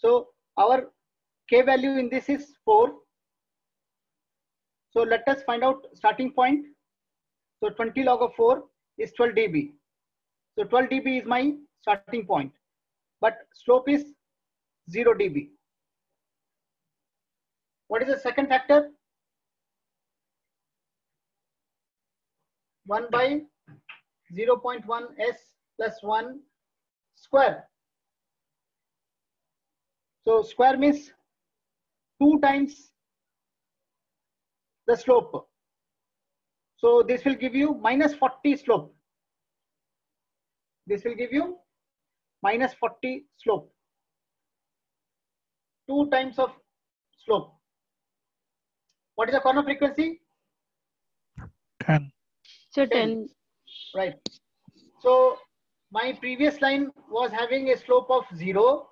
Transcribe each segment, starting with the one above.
So our K value in this is 4. So let us find out starting point. So 20 log of 4 is 12 dB. So 12 dB is my starting point, but slope is 0 dB. What is the second factor? 1 by 0.1 s plus 1 square. So square means 2 times the slope. So this will give you minus 40 slope. This will give you minus 40 slope. 2 times of slope. What is the corner frequency? 10. So 10. Right. So my previous line was having a slope of 0.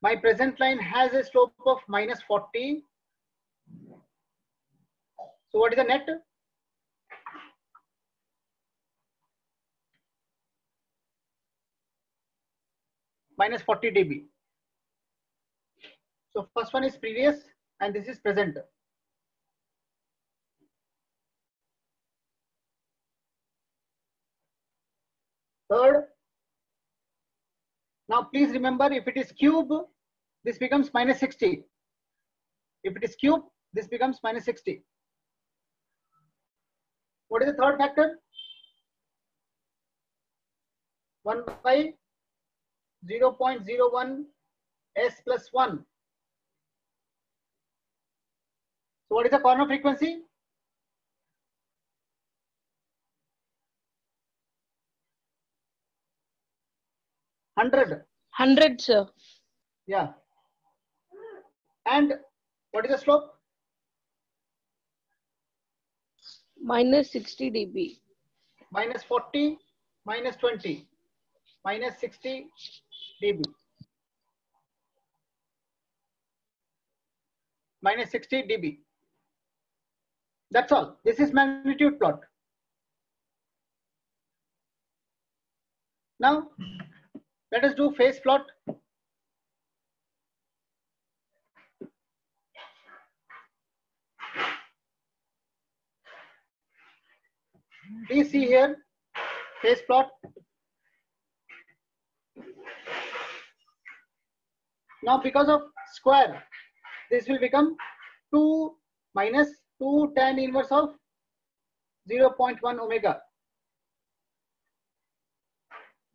My present line has a slope of minus 40. So what is the net? Minus 40 dB. So first one is previous and this is present. Third, now please remember, if it is cube, this becomes minus 60. If it is cube, this becomes minus 60. What is the third factor? 1 by 0.01 s plus 1. So what is the corner frequency? 100, sir. Yeah. And what is the slope? Minus 60 dB. Minus 40, minus 20, minus 60 dB. Minus 60 dB. That's all. This is magnitude plot. Now, let us do phase plot. Please see here, phase plot. Now, because of square, this will become 2 minus 2 tan inverse of 0.1 omega.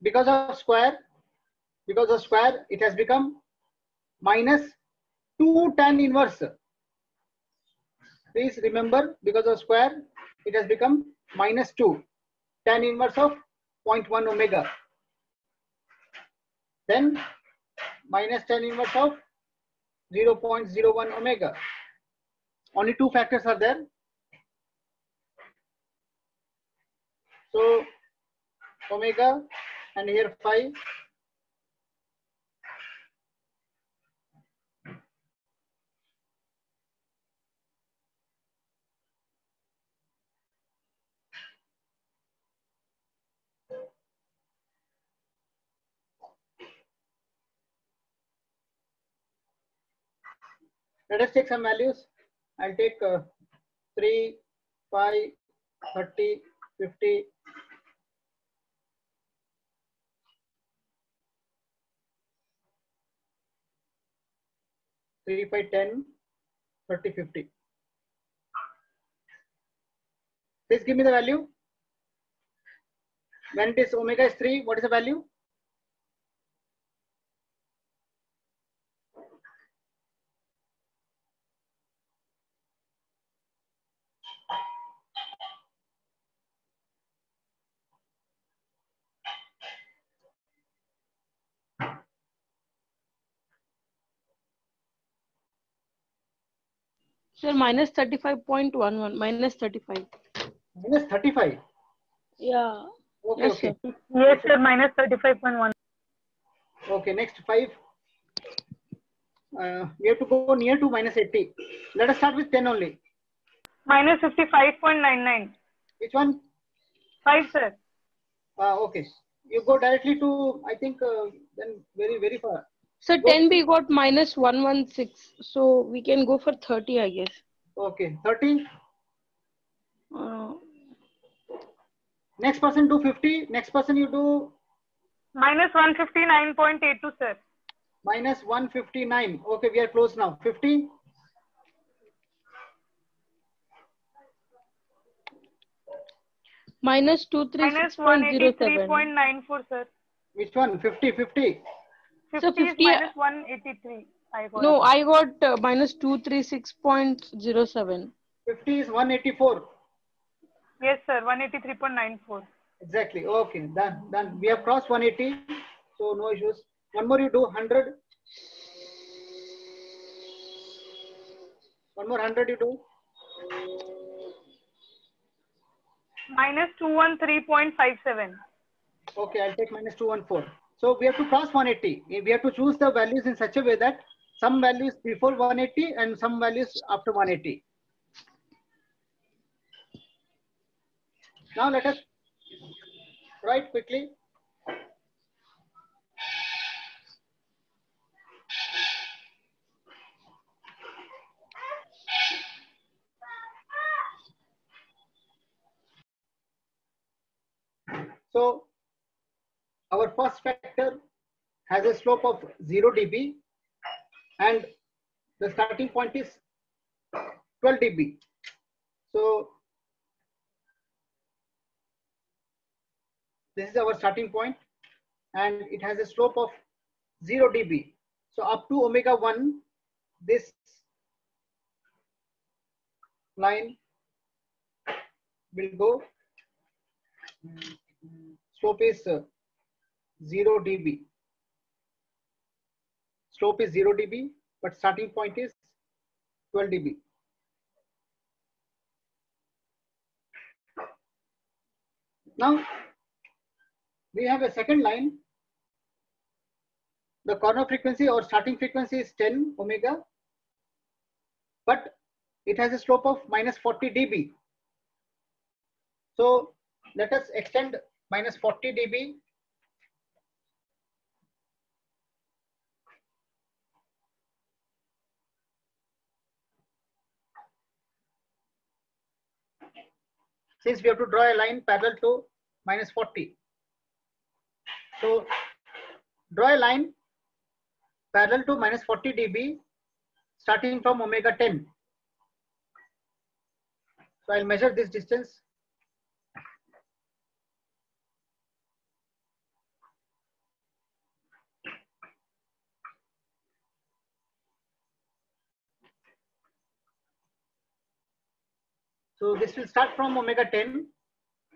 Because of square, it has become minus 2 tan inverse. Please remember, because of square, it has become minus 2 tan inverse of 0.1 omega. Then minus tan inverse of 0.01 omega. Only 2 factors are there. So omega and here phi. Let us take some values. I'll take 3, 5, 30, 50. 3, 5, 10, 30, 50. Please give me the value. When it is omega is 3, what is the value? Sir, minus 35.11. Minus 35. Minus 35. Yeah. Okay, Yes, okay. sir. Yes, sir. Minus 35.1. Okay, next 5. We have to go near to minus 80. Let us start with 10 only. Minus 55.99. Which one? 5, sir. Okay. You go directly to, I think, then very far. So Go 10 we got minus 116. So we can go for 30, I guess. Okay, 30. Uh, Next person do 50. Next person you do Minus 159.82, sir. minus 159. Okay, we are close now. 50. minus Minus 236.07. 183.94, sir. Which one? 50, 50. 50 So is 50. minus 183. I got. No, I got minus 236.07. 50 is 184. Yes, sir. 183.94. Exactly. Okay, done. We have crossed 180. So no issues. One more you do 100. One more 100 you do. Minus 213.57. Okay, I'll take minus 214. So we have to cross 180. We have to choose the values in such a way that some values before 180 and some values after 180. Now let us write quickly. So our first factor has a slope of 0 dB and the starting point is 12 dB. So this is our starting point and it has a slope of 0 dB. So up to omega 1, this line will go. Slope is 0 dB. Slope is 0 dB, but starting point is 12 dB. Now we have a second line. The corner frequency or starting frequency is 10 omega, but it has a slope of minus 40 dB. So let us extend minus 40 dB. Since we have to draw a line parallel to minus 40. So draw a line parallel to minus 40 dB starting from omega 10. So I'll measure this distance. So this will start from omega 10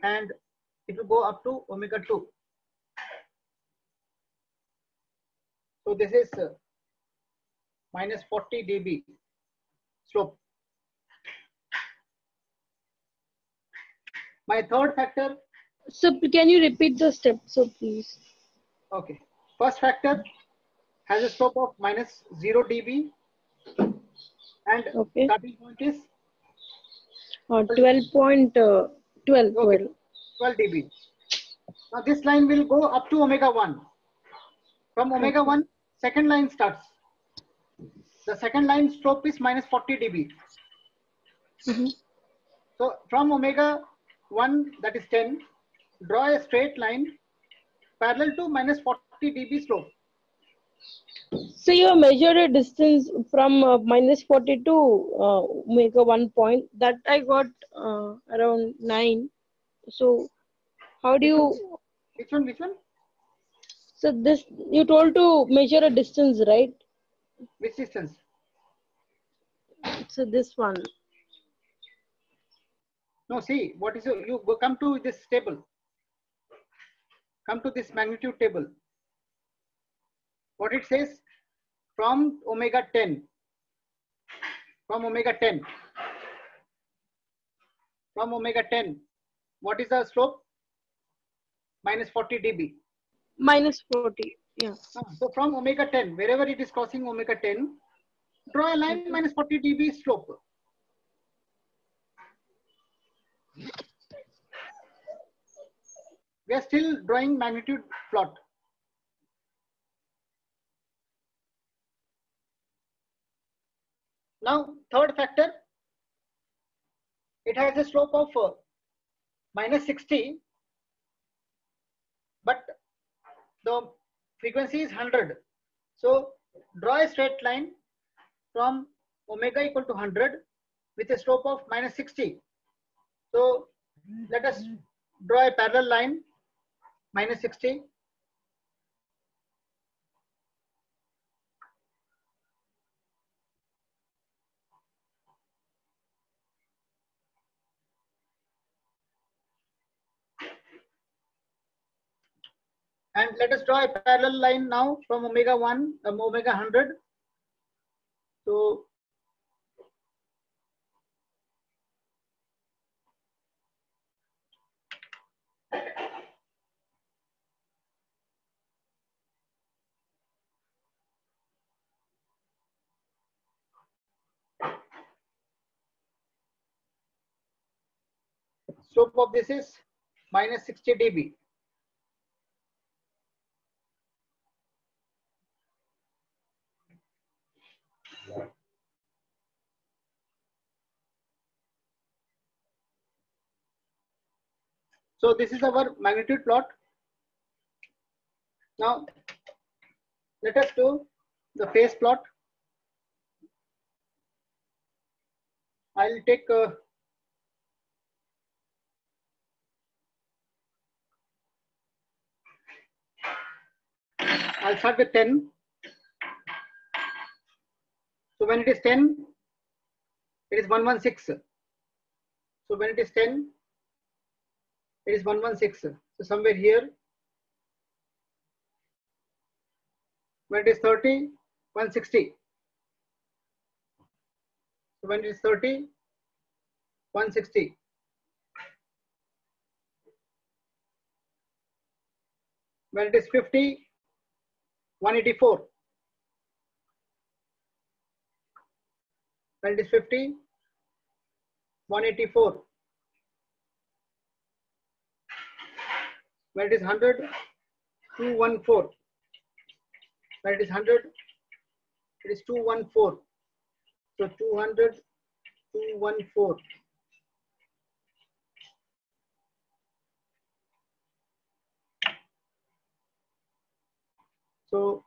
and it will go up to omega 2. So this is minus 40 dB slope. My third factor. So can you repeat the step, so please? Okay. First factor has a slope of minus 0 dB and Okay. starting point is 12.12. 12 dB. Now this line will go up to omega 1. From omega 1, second line starts. The second line slope is minus 40 dB. Mm-hmm. So from omega 1, that is 10, draw a straight line parallel to minus 40 dB slope. So you measured a distance from minus 40 to omega 1 point. That I got around 9. So how do you? Which one? Which one? So this you told to measure a distance, right? Which distance? So this one. No, see, what is you go come to this table. Come to this magnitude table. What it says from omega 10. From omega 10. From omega 10. What is the slope? minus 40 dB. Minus 40. Yeah. So from omega 10, wherever it is crossing omega 10, draw a line minus 40 dB slope. We are still drawing magnitude plot. Now, third factor, it has a slope of minus 60, but the frequency is 100. So, draw a straight line from omega equal to 100 with a slope of minus 60. So, let us draw a parallel line minus 60. And let us draw a parallel line now from omega 1, omega 100. So, slope of this is minus 60 dB. So this is our magnitude plot. Now let us do the phase plot. I'll take I'll start with 10. So when it is 10, it is 116. So when it is 10, it is 116. So somewhere here. When it is 30, 160. So when it is 30, 160. When it is 50, 184. When it is 50, 184. When it is 100, 214. When it is 100, it is 214. So 200, 214. So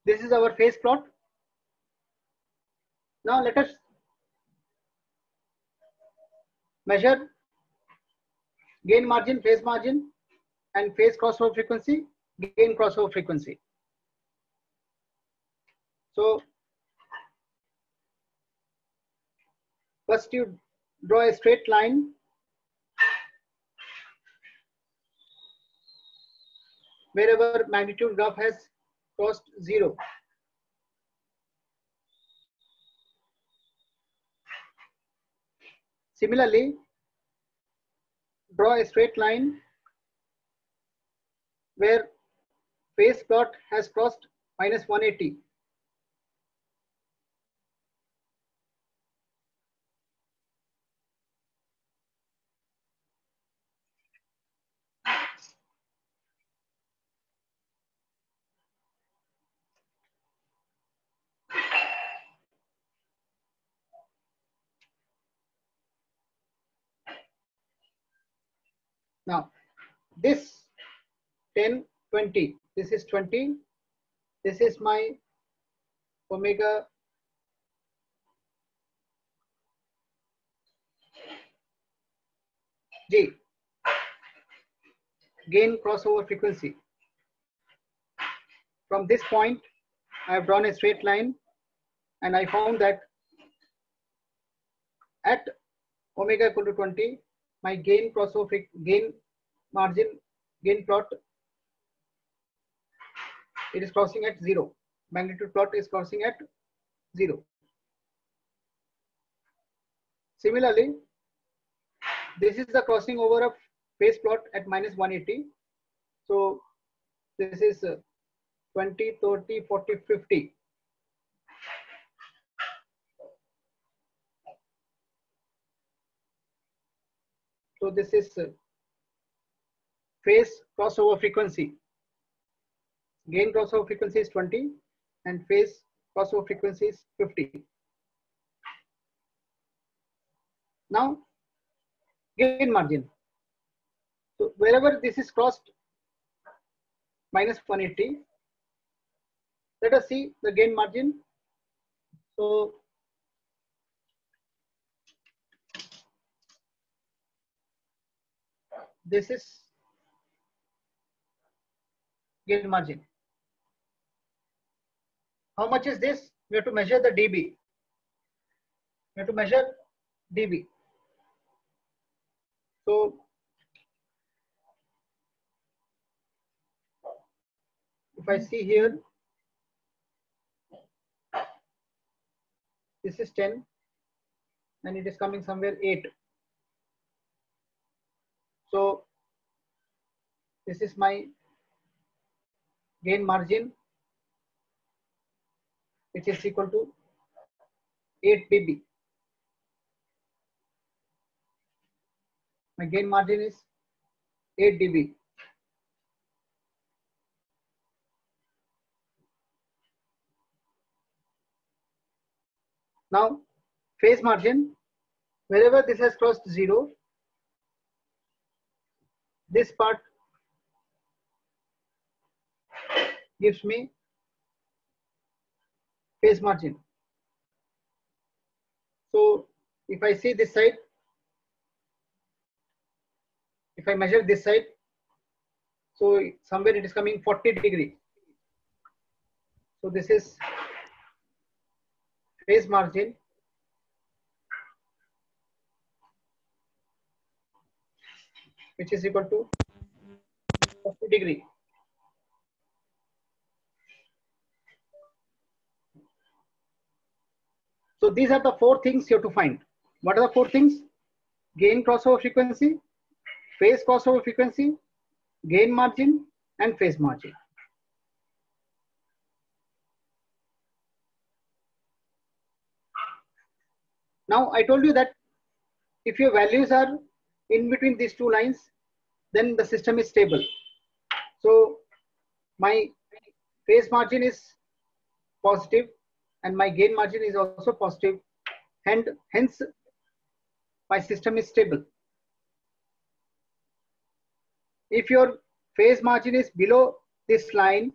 this is our phase plot. Now let us measure gain margin, phase margin, and phase crossover frequency, gain crossover frequency. So first you draw a straight line wherever magnitude graph has crossed 0. Similarly, draw a straight line where phase plot has crossed minus 180. Now, this 10, 20, this is 20, this is my omega G, gain crossover frequency. From this point, I have drawn a straight line and I found that at omega equal to 20, my gain crossover gain margin gain plot, it is crossing at 0. Magnitude plot is crossing at 0. Similarly, this is the crossing over of phase plot at minus 180. So this is 20, 30, 40, 50. So this is phase crossover frequency. Gain crossover frequency is 20 and phase crossover frequency is 50. Now gain margin. So wherever this is crossed minus 180, let us see the gain margin. So this is gain margin. How much is this? We have to measure the dB. We have to measure dB. So if I see here, this is 10 and it is coming somewhere 8. So this is my gain margin, which is equal to 8 dB. My gain margin is 8 dB. Now phase margin, wherever this has crossed 0, this part gives me phase margin. So if I see this side, if I measure this side, so somewhere it is coming 40 degree. So this is phase margin, which is equal to 40 degree. So these are the 4 things you have to find. What are the 4 things? Gain crossover frequency, phase crossover frequency, gain margin, and phase margin. Now I told you that if your values are in between these 2 lines, then the system is stable. So my phase margin is positive and my gain margin is also positive, and hence my system is stable. If your phase margin is below this line,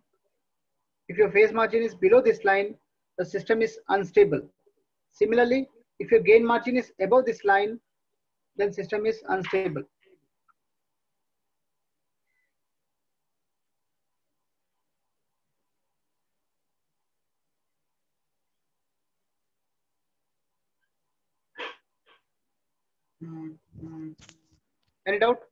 the system is unstable. Similarly, if your gain margin is above this line, then system is unstable. Any doubt?